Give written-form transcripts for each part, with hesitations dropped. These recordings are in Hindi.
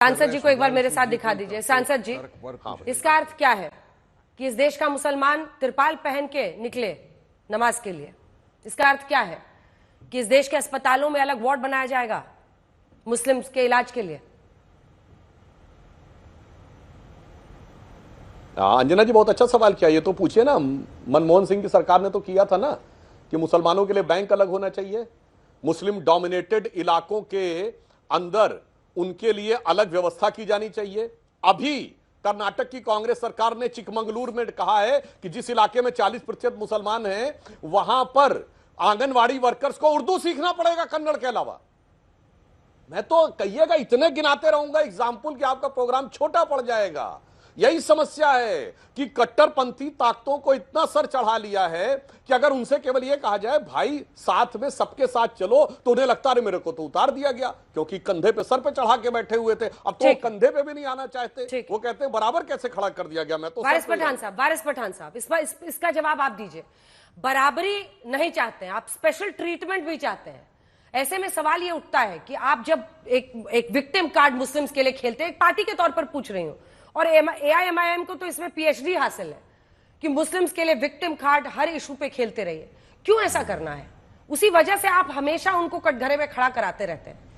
सांसद जी को एक बार मेरे साथ दिखा दीजिए। सांसद जी, इसका अर्थ क्या है कि इस देश का मुसलमान तिरपाल पहन के निकले नमाज के लिए? इसका अर्थ क्या है कि इस देश के अस्पतालों में अलग वार्ड बनाया जाएगा मुस्लिम्स के इलाज के लिए? अंजना जी बहुत अच्छा सवाल किया। ये तो पूछिए ना, मनमोहन सिंह की सरकार ने तो किया था ना कि मुसलमानों के लिए बैंक अलग होना चाहिए, मुस्लिम डोमिनेटेड इलाकों के अंदर उनके लिए अलग व्यवस्था की जानी चाहिए। अभी कर्नाटक की कांग्रेस सरकार ने चिकमंगलुरु में कहा है कि जिस इलाके में 40% मुसलमान हैं वहां पर आंगनवाड़ी वर्कर्स को उर्दू सीखना पड़ेगा कन्नड़ के अलावा। मैं तो कहिएगा इतने गिनाते रहूंगा एग्जाम्पल कि आपका प्रोग्राम छोटा पड़ जाएगा। यही समस्या है कि कट्टरपंथी ताकतों को इतना सर चढ़ा लिया है कि अगर उनसे केवल यह कहा जाए भाई साथ में सबके साथ चलो तो उन्हें लगता है मेरे को तो उतार दिया गया, क्योंकि कंधे पे सर पे चढ़ा के बैठे हुए थे। अब तो कंधे पे भी नहीं आना चाहते, वो कहते हैं बराबर कैसे खड़ा कर दिया गया। मैं तो वारिस पठान साहब इसका जवाब आप दीजिए। बराबरी नहीं चाहते हैं आप, स्पेशल ट्रीटमेंट भी चाहते हैं। ऐसे में सवाल ये उठता है कि आप जब एक विक्टिम कार्ड मुस्लिम्स के लिए खेलते हैं, एक पार्टी के तौर पर पूछ रही हूं, और AIMIM को तो इसमें PhD हासिल है कि मुस्लिम्स के लिए विक्टिम कार्ड हर इशू पे खेलते रहिए। क्यों ऐसा करना है? उसी वजह से आप हमेशा उनको कटघरे में खड़ा कराते रहते हैं।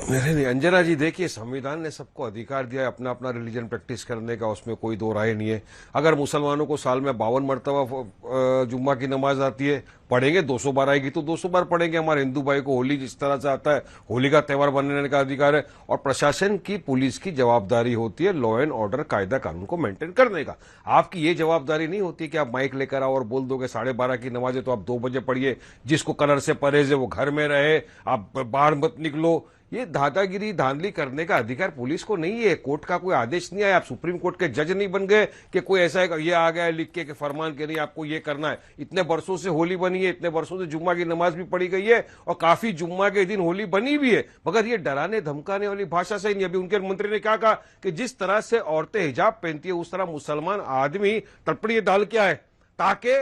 नहीं अंजना जी, देखिए संविधान ने सबको अधिकार दिया है अपना अपना रिलीजन प्रैक्टिस करने का, उसमें कोई दो राय नहीं है। अगर मुसलमानों को साल में 52 मरतबा जुम्मा की नमाज आती है, पढ़ेंगे 200 बार आएगी तो 200 बार पढ़ेंगे। हमारे हिंदू भाई को होली जिस तरह से आता है, होली का त्यौहार बनने का अधिकार है। और प्रशासन की, पुलिस की जवाबदारी होती है लॉ एंड ऑर्डर, कायदा कानून को मेंटेन करने का। आपकी ये जवाबदारी नहीं होती कि आप माइक लेकर आओ और बोल दोगे 12:30 की नमाज है तो आप 2 बजे पढ़िए, जिसको कलर से परहेज है वो घर में रहे, आप बाहर मत निकलो। ये दादागिरी धांधली करने का अधिकार पुलिस को नहीं है। कोर्ट का कोई आदेश नहीं आया, आप सुप्रीम कोर्ट के जज नहीं बन गए कि कोई ऐसा है ये आ गया लिख के फरमान के नहीं आपको ये करना है। इतने वर्षों से होली बनी है, इतने वर्षों से जुम्मा की नमाज भी पढ़ी गई है और काफी जुम्मा के दिन होली बनी भी है, मगर ये डराने धमकाने वाली भाषा से नहीं। अभी उनके मंत्री ने क्या कहा कि जिस तरह से औरतें हिजाब पहनती है उस तरह मुसलमान आदमी तड़पड़िए डाल के आए ताकि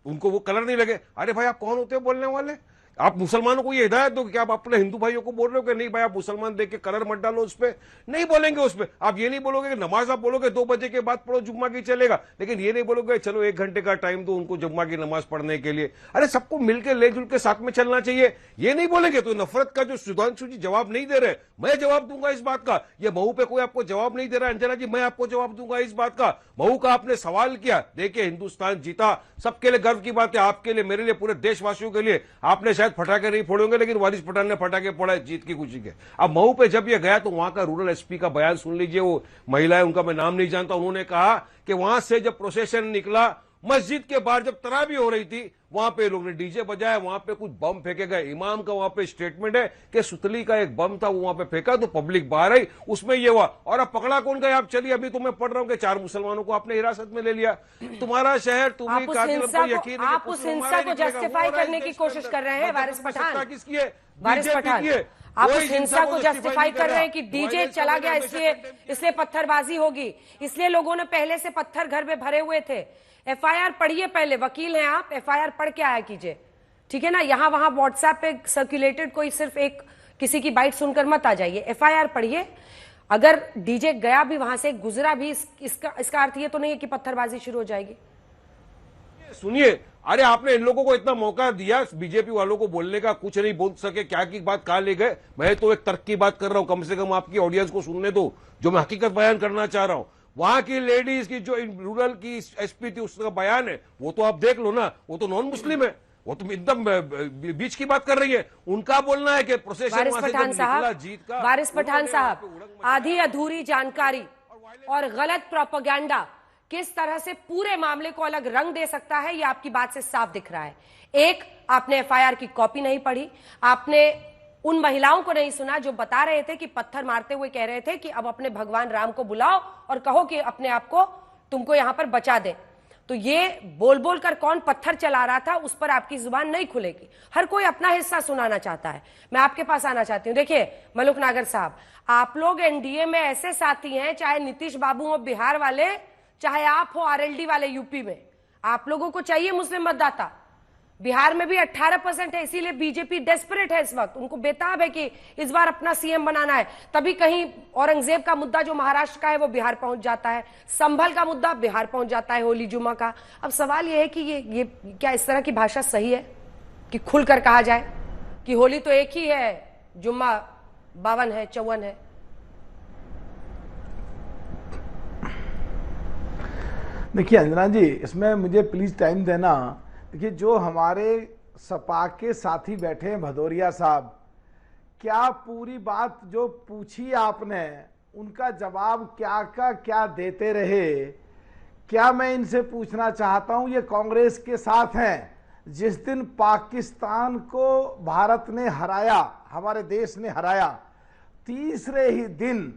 उनको वो कलर नहीं लगे। अरे भाई आप कौन होते हो बोलने वाले? आप मुसलमानों को ये हिदायत दो कि आप अपने हिंदू भाइयों को बोल रहे हो कि नहीं भाई आप मुसलमान देख के कलर मत डालो उस पर, नहीं बोलेंगे उस पर। आप ये नहीं बोलोगे कि नमाज आप बोलोगे 2 बजे के बाद पढ़ो जुम्मा की चलेगा, लेकिन ये नहीं बोलोगे चलो 1 घंटे का टाइम दो उनको जुम्मा की नमाज पढ़ने के लिए। अरे सबको मिलकर ले जुल के साथ में चलना चाहिए, ये नहीं बोलेंगे। तो नफरत का जो सुधांशु जी जवाब नहीं दे रहे, मैं जवाब दूंगा इस बात का। ये महू पे कोई आपको जवाब नहीं दे रहा अंजना जी, मैं आपको जवाब दूंगा इस बात का। महू का आपने सवाल किया, देखिए हिंदुस्तान जीता, सबके लिए गर्व की बात है, आपके लिए, मेरे लिए, पूरे देशवासियों के लिए। आपने शायद फटाके नहीं फोड़े, लेकिन वारिस पठान ने फटाके फोड़ा है जीत की खुशी के। अब महू पे जब ये गया तो वहां का रूरल SP का बयान सुन लीजिए। वो महिलाएं, उनका मैं नाम नहीं जानता, उन्होंने कहा कि वहां से जब प्रोसेशन निकला, मस्जिद के बाहर जब तरावी हो रही थी, वहां पे लोग ने डीजे बजाया, वहां पे कुछ बम फेंके गए। इमाम का वहां पे स्टेटमेंट है कि सुतली का एक बम था वो वहां पे फेंका तो पब्लिक बाहर आई, उसमें ये हुआ। और अब पकड़ा कौन गया? आप चलिए, अभी तो मैं पढ़ रहा हूं कि 4 मुसलमानों को आपने हिरासत में ले लिया। तुम्हारा शहर, तुम्हें यकीन, आप उस हिंसा को जस्टिफाई करने की कोशिश कर रहे हैं वारिस पठान। किसकी है? वारिस पठान, आप उस हिंसा को जस्टिफाई कर रहे हैं कि डीजे चला गया इसलिए पत्थरबाजी होगी, इसलिए लोगों ने पहले से पत्थर घर में भरे हुए थे। FIR पढ़िए, पहले वकील हैं आप, FIR पढ़ के आया कीजिए, ठीक है ना? यहां वहां व्हाट्सएप पे सर्कुलेटेड कोई सिर्फ एक किसी की बाइट सुनकर मत आ जाइए, FIR पढ़िए। अगर डीजे गया भी, वहां से गुजरा भी, इसका अर्थ ये तो नहीं है कि पत्थरबाजी शुरू हो जाएगी। सुनिए, अरे आपने इन लोगों को इतना मौका दिया बीजेपी वालों को बोलने का, कुछ नहीं बोल सके, क्या की बात कहां ले गए। मैं तो एक तर्क की बात कर रहा हूं, कम से कम आपकी ऑडियंस को सुनने दो जो मैं हकीकत बयान करना चाह रहा हूं। वहां की लेडीज की जो रूरल की SP थी उसका बयान है, वो तो आप देख लो ना, वो तो नॉन मुस्लिम है, वो तो एकदम बीच की बात कर रही है। उनका बोलना है कि प्रोसेशन वारिस पठान साहब, आधी अधूरी जानकारी और गलत प्रोपेगेंडा किस तरह से पूरे मामले को अलग रंग दे सकता है, ये आपकी बात से साफ दिख रहा है। एक, आपने FIR की कॉपी नहीं पढ़ी, आपने उन महिलाओं को नहीं सुना जो बता रहे थे कि पत्थर मारते हुए कह रहे थे कि अब अपने भगवान राम को बुलाओ और कहो कि अपने आप को तुमको यहां पर बचा दे। तो ये बोल बोल कर कौन पत्थर चला रहा था उस पर आपकी जुबान नहीं खुलेगी। हर कोई अपना हिस्सा सुनाना चाहता है। मैं आपके पास आना चाहती हूँ। देखिए मलुक नागर साहब, आप लोग NDA में ऐसे साथी हैं, चाहे नीतीश बाबू हो बिहार वाले, चाहे आप हो RLD वाले यूपी में, आप लोगों को चाहिए मुस्लिम मतदाता। बिहार में भी 18% है, इसीलिए बीजेपी डेस्परेट है इस वक्त, उनको बेताब है कि इस बार अपना सीएम बनाना है। तभी कहीं औरंगजेब का मुद्दा जो महाराष्ट्र का है वो बिहार पहुंच जाता है, संभल का मुद्दा बिहार पहुंच जाता है, होली जुम्मा का। अब सवाल ये है कि ये क्या इस तरह की भाषा सही है कि खुलकर कहा जाए कि होली तो एक ही है, जुम्मा 52 है, 54 है? देखिए अंजना जी, इसमें मुझे प्लीज टाइम देना। देखिए, जो हमारे सपा के साथी बैठे हैं भदौरिया साहब, क्या पूरी बात जो पूछी आपने उनका जवाब क्या का क्या देते रहे? क्या मैं इनसे पूछना चाहता हूं, ये कांग्रेस के साथ हैं। जिस दिन पाकिस्तान को भारत ने हराया, हमारे देश ने हराया, तीसरे ही दिन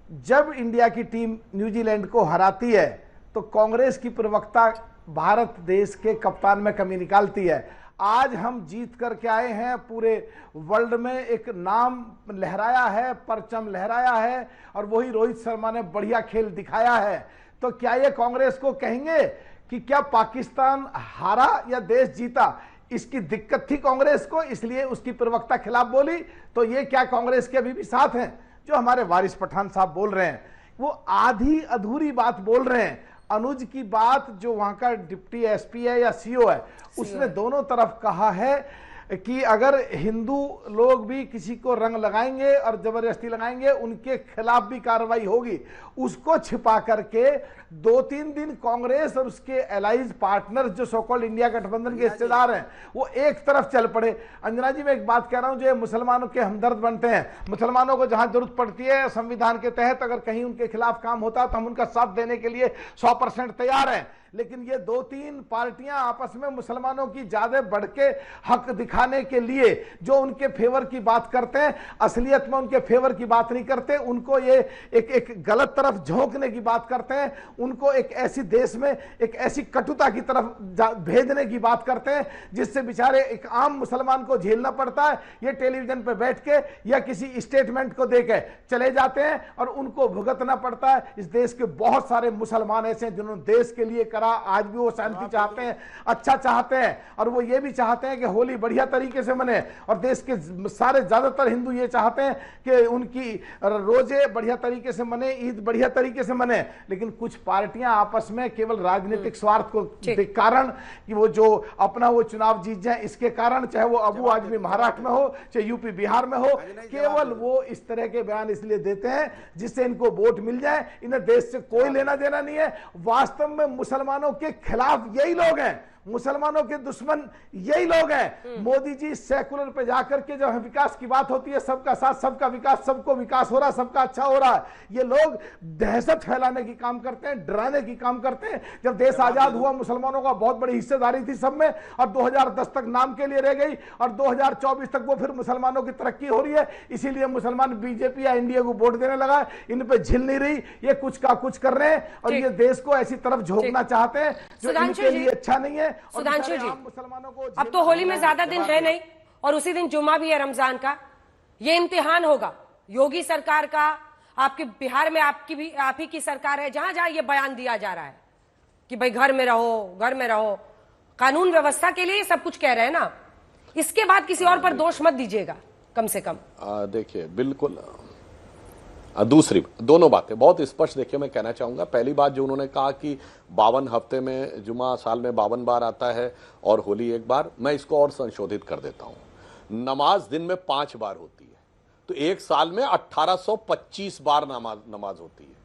जब इंडिया की टीम न्यूजीलैंड को हराती है तो कांग्रेस की प्रवक्ता भारत देश के कप्तान में कमी निकालती है। आज हम जीत करके आए हैं, पूरे वर्ल्ड में एक नाम लहराया है, परचम लहराया है, और वही रोहित शर्मा ने बढ़िया खेल दिखाया है। तो क्या ये कांग्रेस को कहेंगे कि क्या पाकिस्तान हारा या देश जीता? इसकी दिक्कत थी कांग्रेस को, इसलिए उसकी प्रवक्ता खिलाफ बोली। तो ये क्या कांग्रेस के अभी भी साथ हैं? जो हमारे वारिस पठान साहब बोल रहे हैं वो आधी अधूरी बात बोल रहे हैं। अनुज की बात, जो वहां का डिप्टी एसपी है या सीओ है, उसने दोनों तरफ कहा है कि अगर हिंदू लोग भी किसी को रंग लगाएंगे और जबरदस्ती लगाएंगे उनके खिलाफ भी कार्रवाई होगी। उसको छिपा करके 2-3 दिन कांग्रेस और उसके एलाइज पार्टनर्स जो सोकॉल्ड इंडिया गठबंधन के हिस्सेदार हैं वो एक तरफ चल पड़े। अंजना जी, मैं एक बात कह रहा हूं, जो मुसलमानों के हमदर्द बनते हैं, मुसलमानों को जहां जरूरत पड़ती है संविधान के तहत अगर कहीं उनके खिलाफ काम होता है तो हम उनका साथ देने के लिए 100% तैयार हैं। लेकिन ये 2-3 पार्टियां आपस में मुसलमानों की ज्यादा बढ़ के हक दिखाने के लिए जो उनके फेवर की बात करते हैं, असलियत में उनके फेवर की बात नहीं करते, उनको ये एक गलत तरफ झोंकने की बात करते हैं, उनको एक ऐसी देश में एक ऐसी कटुता की तरफ भेजने की बात करते हैं जिससे बेचारे एक आम मुसलमान को झेलना पड़ता है। ये टेलीविजन पर बैठ के या किसी स्टेटमेंट को देके चले जाते हैं और उनको भुगतना पड़ता है। इस देश के बहुत सारे मुसलमान ऐसे हैं जिन्होंने देश के लिए करा, आज भी वो शांति चाहते हैं, अच्छा चाहते हैं, और वो ये भी चाहते हैं कि होली बढ़िया तरीके से मने, और देश के सारे ज्यादातर हिंदू ये चाहते हैं कि उनकी रोजे बढ़िया तरीके से मने, ईद बढ़िया तरीके से मने। लेकिन कुछ पार्टियां आपस में केवल राजनीतिक स्वार्थ को कारण कि वो जो अपना वो चुनाव जीत जाए इसके कारण, चाहे वो अबू आजमी महाराष्ट्र में हो चाहे यूपी बिहार में हो, केवल वो इस तरह के बयान इसलिए देते हैं जिससे इनको वोट मिल जाए। इन्हें देश से कोई लेना देना नहीं है। वास्तव में मुसलमानों के खिलाफ यही लोग हैं, मुसलमानों के दुश्मन यही लोग हैं। मोदी जी सेकुलर पे जाकर के जब विकास की बात होती है, सबका साथ सबका विकास, सबको विकास हो रहा, सबका अच्छा हो रहा है, ये लोग दहशत फैलाने की काम करते हैं, डराने की काम करते हैं। जब देश आजाद हुआ मुसलमानों का बहुत बड़ी हिस्सेदारी थी सब में, और 2010 तक नाम के लिए रह गई, और 2024 तक वो फिर मुसलमानों की तरक्की हो रही है। इसीलिए मुसलमान बीजेपी या एनडीए को वोट देने लगा। इन पे झिल नहीं रही, ये कुछ का कुछ कर रहे हैं और ये देश को ऐसी तरफ झोंकना चाहते हैं जो इनके लिए अच्छा नहीं है। सुधांशु जी, अब तो होली में ज्यादा दिन है नहीं और उसी दिन जुम्मा भी है रमजान का। ये इम्तिहान होगा योगी सरकार का, आपके बिहार में आपकी भी आप ही की सरकार है, जहां जहां ये बयान दिया जा रहा है कि भाई घर में रहो, घर में रहो, कानून व्यवस्था के लिए सब कुछ कह रहे हैं ना। इसके बाद किसी और पर दोष मत दीजिएगा कम से कम। देखिए, बिल्कुल दूसरी दोनों बातें बहुत स्पष्ट देखिए मैं कहना चाहूंगा। पहली बात जो उन्होंने कहा कि 52 हफ्ते में जुमा साल में 52 बार आता है और होली एक बार, मैं इसको और संशोधित कर देता हूं। नमाज दिन में 5 बार होती है, तो एक साल में 1825 बार नमाज होती है,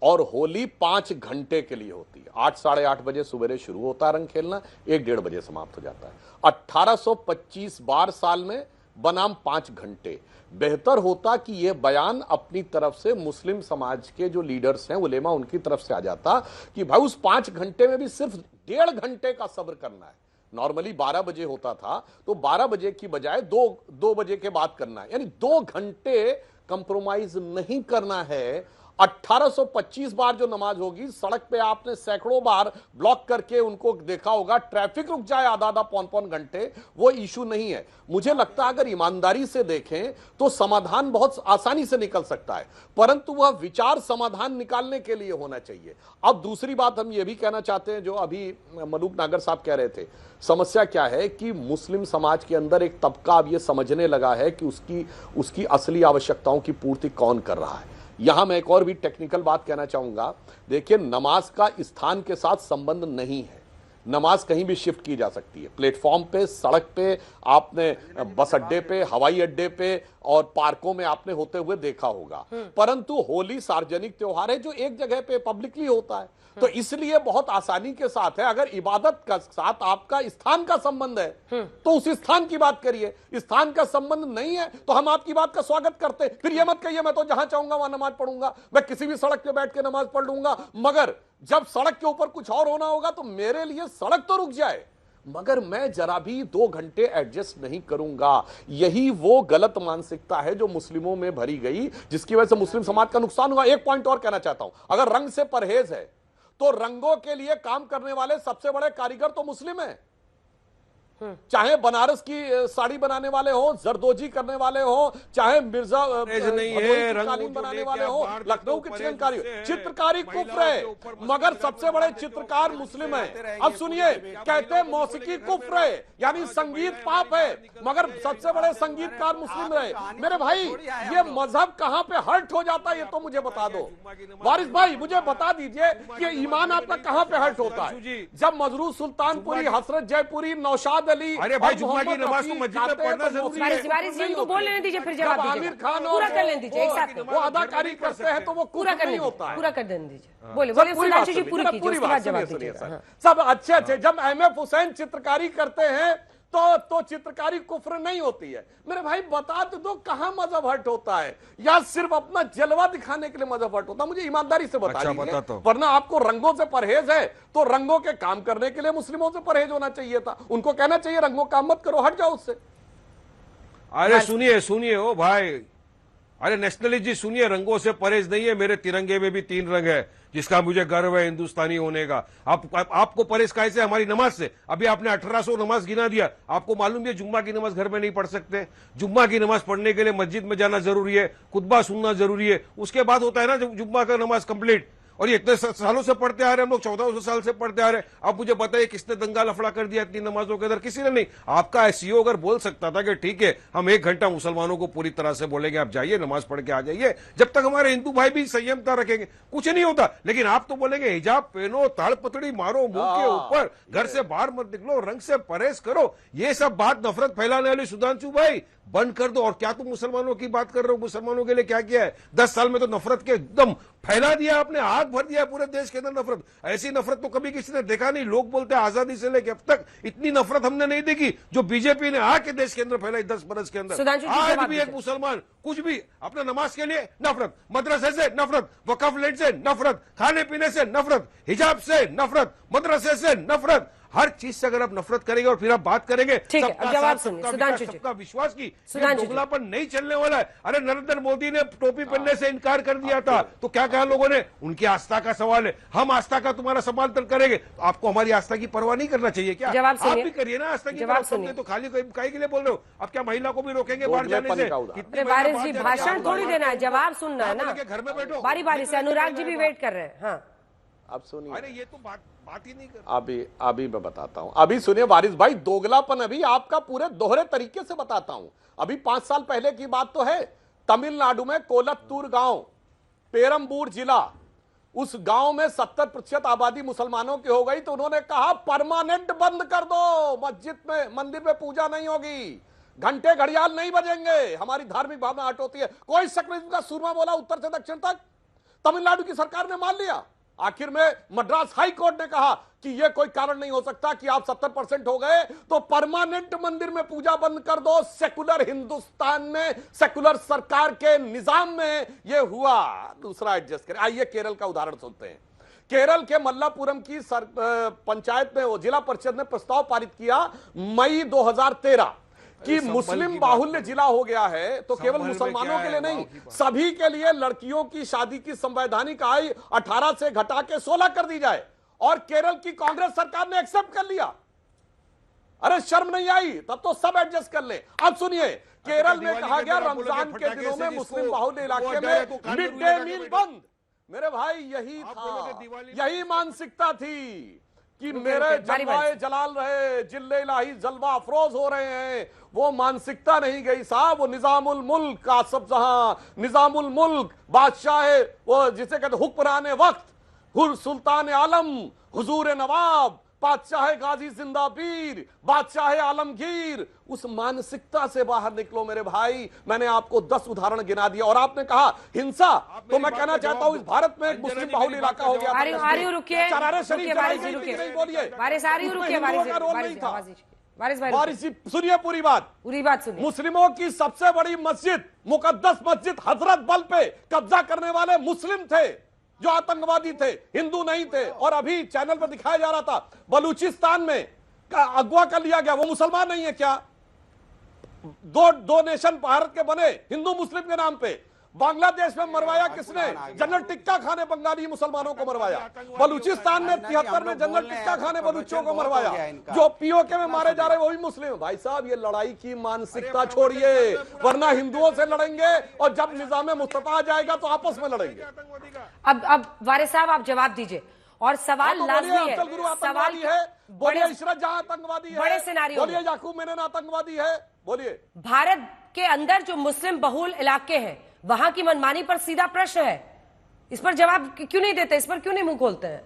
और होली 5 घंटे के लिए होती है। 8 साढ़े 8 बजे सवेरे शुरू होता है रंग खेलना, 1-1:30 बजे समाप्त हो जाता है। 1825 बार साल में बनाम 5 घंटे। बेहतर होता कि यह बयान अपनी तरफ से मुस्लिम समाज के जो लीडर्स हैं, उलेमा, उनकी तरफ से आ जाता कि भाई उस 5 घंटे में भी सिर्फ 1.5 घंटे का सब्र करना है। नॉर्मली 12 बजे होता था, तो 12 बजे की बजाय 2 बजे के बाद करना है, यानी 2 घंटे कंप्रोमाइज नहीं करना है। 1825 बार जो नमाज होगी, सड़क पे आपने सैकड़ों बार ब्लॉक करके उनको देखा होगा, ट्रैफिक रुक जाए आधा आधा पौन पौन घंटे, वो इशू नहीं है। मुझे लगता है अगर ईमानदारी से देखें तो समाधान बहुत आसानी से निकल सकता है, परंतु वह विचार समाधान निकालने के लिए होना चाहिए। अब दूसरी बात हम ये भी कहना चाहते हैं, जो अभी मलूक नागर साहब कह रहे थे, समस्या क्या है कि मुस्लिम समाज के अंदर एक तबका अब ये समझने लगा है कि उसकी असली आवश्यकताओं की पूर्ति कौन कर रहा है। यहां मैं एक और भी टेक्निकल बात कहना चाहूंगा। देखिए, नमाज का स्थान के साथ संबंध नहीं है। नमाज कहीं भी शिफ्ट की जा सकती है, प्लेटफॉर्म पे, सड़क पे, आपने बस अड्डे पे, हवाई अड्डे पे और पार्कों में आपने होते हुए देखा होगा। परंतु होली सार्वजनिक त्योहार है जो एक जगह पे पब्लिकली होता है, तो इसलिए बहुत आसानी के साथ है। अगर इबादत का साथ आपका स्थान का संबंध है तो उस स्थान की बात करिए, स्थान का संबंध नहीं है तो हम आपकी बात का स्वागत करते हैं। फिर यह मत कहिए मैं तो जहां चाहूंगा वहां नमाज पढ़ूंगा, मैं किसी भी सड़क पे बैठ के नमाज पढ़ लूंगा, मगर जब सड़क के ऊपर कुछ और होना होगा तो मेरे लिए सड़क तो रुक जाए, मगर मैं जरा भी 2 घंटे एडजस्ट नहीं करूंगा। यही वो गलत मानसिकता है जो मुस्लिमों में भरी गई, जिसकी वजह से मुस्लिम समाज का नुकसान हुआ। एक पॉइंट और कहना चाहता हूं, अगर रंग से परहेज है तो रंगों के लिए काम करने वाले सबसे बड़े कारीगर तो मुस्लिम हैं। चाहे बनारस की साड़ी बनाने वाले हो, जरदोजी करने वाले हो, चाहे मिर्जा नहीं है, कालीन बनाने वाले हो, लखनऊ के चिकनकारी, चित्रकारी कुफ्र है, मगर सबसे बड़े चित्रकार मुस्लिम है। अब सुनिए, कहते हैं मौसीकी कुफ्र है, यानी संगीत पाप है, मगर सबसे बड़े संगीतकार मुस्लिम है। मेरे भाई, ये मजहब कहां पे हर्ट हो जाता है ये तो मुझे बता दो। वारिस भाई, मुझे बता दीजिए कि ईमान आपका कहां पे हर्ट होता है? जब मजरू सुल्तानपुरी, हसरत जयपुरी, नौशाद अली, अरे भाई, जुम्मा की नमाज तो मस्जिद में पढ़ना जरूरी है। वारिस जी उनको बोल लेने दीजिए, फिर जवाब दीजिए। आमिर खान पूरा कर लेने दीजिए, एक साथ वो अदाकारी करते हैं तो वो पूरा कर नहीं होता है। पूरा कर देने दीजिए। बोले बोले सुधांशु जी, पूरी कीजिए, उसके बाद जवाब दीजिए। सब अच्छे। जब एमएफ हुसैन चित्रकारी करते हैं तो चित्रकारी कुफ्र नहीं होती है। मेरे भाई, बता दो कहां मजहब हट होता है, या सिर्फ अपना जलवा दिखाने के लिए मजहब हट होता है? मुझे ईमानदारी से बता दीजिए, वरना आपको रंगों से परहेज है तो रंगों के काम करने के लिए मुस्लिमों से परहेज होना चाहिए था। उनको कहना चाहिए रंगों काम मत करो, हट जाओ उससे। अरे सुनिए ओ भाई, अरे नेशनलिस्ट जी सुनिए, रंगों से परहेज नहीं है। मेरे तिरंगे में भी 3 रंग है, जिसका मुझे गर्व है हिंदुस्तानी होने का। आपको परहेज कैसे? हमारी नमाज से। अभी आपने 1800 नमाज गिना दिया। आपको मालूम है जुम्मा की नमाज घर में नहीं पढ़ सकते? जुम्मा की नमाज पढ़ने के लिए मस्जिद में जाना जरूरी है, खुतबा सुनना जरूरी है, उसके बाद होता है ना जुम्मा का नमाज कंप्लीट। और ये इतने सालों से पढ़ते आ रहे हैं हम लोग, 1400 साल से पढ़ते आ रहे हैं। अब मुझे बताइए किसने दंगा लफड़ा कर दिया इतनी नमाजों के अंदर? किसी ने नहीं। आपका एसईओ अगर बोल सकता था कि ठीक है हम 1 घंटा मुसलमानों को पूरी तरह से बोलेंगे आप जाइए नमाज पढ़ के आ जाइए, जब तक हमारे हिंदू भाई भी संयमता रखेंगे, कुछ नहीं होता। लेकिन आप तो बोलेंगे हिजाब पहनो, ताड़पतड़ी मारो मुंह के ऊपर, घर से बाहर मत निकलो, रंग से परहेज करो। ये सब बात नफरत फैलाने वाली सुधांशु भाई बंद कर दो। और क्या तुम मुसलमानों की बात कर रहे हो? मुसलमानों के लिए क्या किया है? 10 साल में तो नफरत के एकदम फैला दिया आपने, आग भर दिया पूरे देश के अंदर नफरत। ऐसी नफरत तो कभी किसी ने देखा नहीं। लोग बोलते हैं आजादी से लेकर अब तक इतनी नफरत हमने नहीं देखी जो बीजेपी ने आके देश के अंदर फैलाई 10 बरस के अंदर। आज भी एक मुसलमान कुछ भी अपने नमाज के लिए नफरत, मदरसे से नफरत, वकफ लैंड से नफरत, खाने पीने से नफरत, हिजाब से नफरत, मदरसे से नफरत, हर चीज से अगर आप नफरत करेंगे और फिर आप बात करेंगे सबका विश्वास की, दोगलापन नहीं चलने वाला है। अरे नरेंद्र मोदी ने टोपी पहनने से इनकार कर दिया था तो क्या कहा लोगों ने? उनकी आस्था का सवाल है, हम आस्था का तुम्हारा समर्थन करेंगे। तो आपको हमारी आस्था की परवाह नहीं करना चाहिए क्या? आप भी करिए ना आस्था की परवाह। तो खाली काहे के लिए बोल रहे हो? आप क्या महिला को भी रोकेंगे बाहर जाने से? वारिस जी, भाषण थोड़ी देना है, जवाब सुनना है ना। घर में बैठो, बारी बारी से। अनुराग जी भी वेट कर रहे हैं। हाँ, अब सुनिए। अरे ये तो बात ही नहीं कर। अभी मैं बताता हूं। अभी सुनिए वारिस भाई, दोगलापन अभी आपका पूरे दोहरे तरीके से बताता हूं। अभी 5 साल पहले की बात तो है, तमिलनाडु में कोलत्तूर गांव, पेरम्बूर जिला, उस गांव में 70% आबादी मुसलमानों की हो गई तो उन्होंने कहा परमानेंट बंद कर दो, मस्जिद में मंदिर में पूजा नहीं होगी, घंटे घड़ियाल नहीं बजेंगे, हमारी धार्मिक भावना हट होती है। कोई सेक्युलरिज्म का सूरमा बोला उत्तर से दक्षिण तक। तमिलनाडु की सरकार ने मान लिया। आखिर में मद्रास हाई कोर्ट ने कहा कि यह कोई कारण नहीं हो सकता कि आप 70% हो गए तो परमानेंट मंदिर में पूजा बंद कर दो। सेकुलर हिंदुस्तान में, सेकुलर सरकार के निजाम में यह हुआ। दूसरा एडजस्ट करें। आइए केरल का उदाहरण सुनते हैं। केरल के मल्लापुरम की पंचायत में, जिला परिषद ने प्रस्ताव पारित किया मई 2013 कि मुस्लिम बाहुल्य जिला हो गया है तो केवल मुसलमानों के लिए नहीं, सभी के लिए लड़कियों की शादी की संवैधानिक आयु 18 से घटा के 16 कर दी जाए, और केरल की कांग्रेस सरकार ने एक्सेप्ट कर लिया। अरे शर्म नहीं आई? तब तो सब एडजस्ट कर ले। अब सुनिए, केरल में कहा गया रमजान के दिनों में मुस्लिम बाहुल्य इलाके में मिड डे मील बंद। मेरे भाई यही था, यही मानसिकता थी कि मेरे जलवाए जलाल रहे, जिल्ले इलाही जलवा अफरोज हो रहे हैं। वो मानसिकता नहीं गई साहब, वो निजामुल मुल्क का सब जहां, निजामुल मुल्क बादशाह है, वो जिसे कहते हुक्मरान वक्त, हुर सुल्तान आलम, हुजूर नवाब, बादशाह गाजी जिंदा पीर, बादशाह आलमगीर, उस मानसिकता से बाहर निकलो मेरे भाई। मैंने आपको 10 उदाहरण गिना दिया। और आपने कहा हिंसा, तो मैं कहना चाहता हूं इस भारत में एक मुस्लिम बाहुल्य इलाका हो गया। वारिस जी सुनिए पूरी बात सुनिए। मुस्लिमों की सबसे बड़ी मस्जिद, मुकद्दस मस्जिद हजरत बल पे कब्जा करने वाले मुस्लिम थे जो आतंकवादी थे, हिंदू नहीं थे। और अभी चैनल पर दिखाया जा रहा था बलूचिस्तान में अगवा कर लिया गया, वो मुसलमान नहीं है क्या? दो नेशन भारत के बने हिंदू मुस्लिम के नाम पे। बांग्लादेश में मरवाया किसने? जनरल टिक्का खाने बंगाली मुसलमानों को मरवाया। बलूचिस्तान में 73 में जनरल टिक्का खाने बलूचियों को मरवाया। जो पीओके में मारे जा रहे हैं वो भी मुस्लिम। भाई साहब ये लड़ाई की मानसिकता छोड़िए, वरना हिंदुओं से लड़ेंगे और जब निजाम मुस्तफा आ जाएगा तो आपस में लड़ेंगे। अब वारिस साहब आप जवाब दीजिए। और सवाल लाजमी है, सवाल है, बोलिए इशरत जहां आतंकवादी है, बड़े सिनारियो बोलिए याकूब मेनन आतंकवादी है, बोलिए। भारत के अंदर जो मुस्लिम बहुल इलाके हैं वहां की मनमानी पर सीधा प्रश्न है, इस पर जवाब क्यों नहीं देते, इस पर क्यों नहीं मुंह खोलते हैं?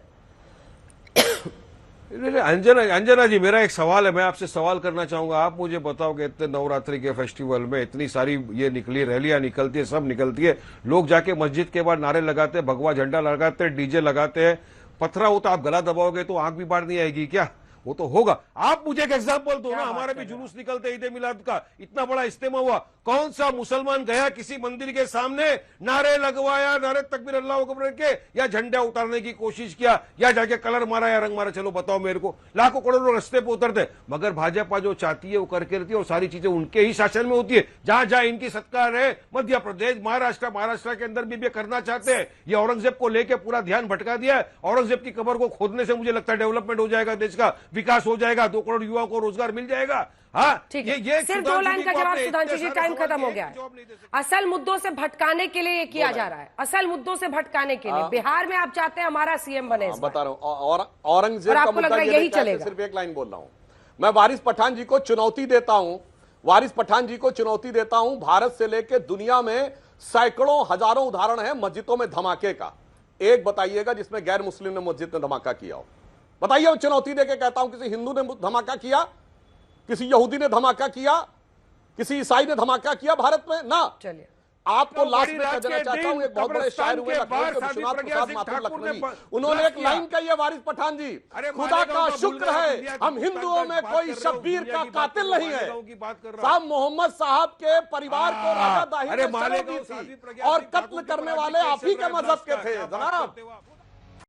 अंजना जी, मेरा एक सवाल है, मैं आपसे सवाल करना चाहूंगा। आप मुझे बताओ कि इतने नवरात्रि के फेस्टिवल में इतनी सारी ये निकली, रैलियां निकलती है, सब निकलती है, लोग जाके मस्जिद के बाद नारे लगाते हैं, भगवा झंडा लगाते हैं, डीजे लगाते हैं, पथरा हो तो आप गला दबाओगे तो आंख भी बाहर नहीं आएगी क्या? वो तो होगा। आप मुझे एक एग्जांपल दो ना, हमारे भी जुलूस निकलते ईद मिलाद का, इतना बड़ा इज्तिमा हुआ, कौन सा मुसलमान गया किसी मंदिर के सामने, नारे लगवाया, नारे तकबीर अल्लाह अकबर के, या झंडा उतारने की कोशिश किया, या जाके कलर मारा या रंग मारा? चलो बताओ मेरे को। लाखों करोड़ों लोग रस्ते पे उतरते, मगर भाजपा जो चाहती है वो करके रहती है, और सारी चीजें उनके ही शासन में होती है। जहां जहां इनकी सत्कार है, मध्य प्रदेश, महाराष्ट्र के अंदर भी करना चाहते हैं। ये औरंगजेब को लेकर पूरा ध्यान भटका दिया है। औरंगजेब की कब्र को खोदने से मुझे लगता है डेवलपमेंट हो जाएगा, देश का विकास हो जाएगा, 2 करोड़ युवाओं को रोजगार मिल जाएगा। हाँ, ये सिर्फ 2 लाइन का जवाब सुधांशु जी, टाइम खत्म हो गया है। असल मुद्दों से भटकाने के लिए ये किया जा रहा है, असल मुद्दों से भटकाने के लिए। बिहार में आप चाहते हैं हमारा सीएम बने, बता रहा हूं। और औरंगजेब का मुद्दा यही चलेगा। सिर्फ एक लाइन बोल रहा हूं मैं। वारिस पठान जी को चुनौती देता हूं, वारिस पठान जी को चुनौती देता हूं। भारत से लेकर दुनिया में सैकड़ों हजारों उदाहरण है मस्जिदों में धमाके का। एक बताइएगा जिसमें गैर मुस्लिम ने मस्जिद में धमाका किया हो, बताइए। मैं चुनौती देके कहता हूं, किसी हिंदू ने धमाका किया, किसी यहूदी ने धमाका किया, किसी ईसाई ने धमाका किया भारत में? ना। चलिए आपको लास्ट में कहना चाहता हूं, एक बहुत बड़े शायर हुए लखनऊ के विश्वनाथ प्रसाद माथुर लखनवी, उन्होंने एक लाइन कही है वारिस पठान जी, खुदा का शुक्र है हम हिंदुओं में कोई शब्बीर का कातिल नहीं है। साहब मोहम्मद साहब के परिवार को राजा दाहिर ने शरण दी थी और कत्ल करने वाले आप ही के मजहब के थे जनाब।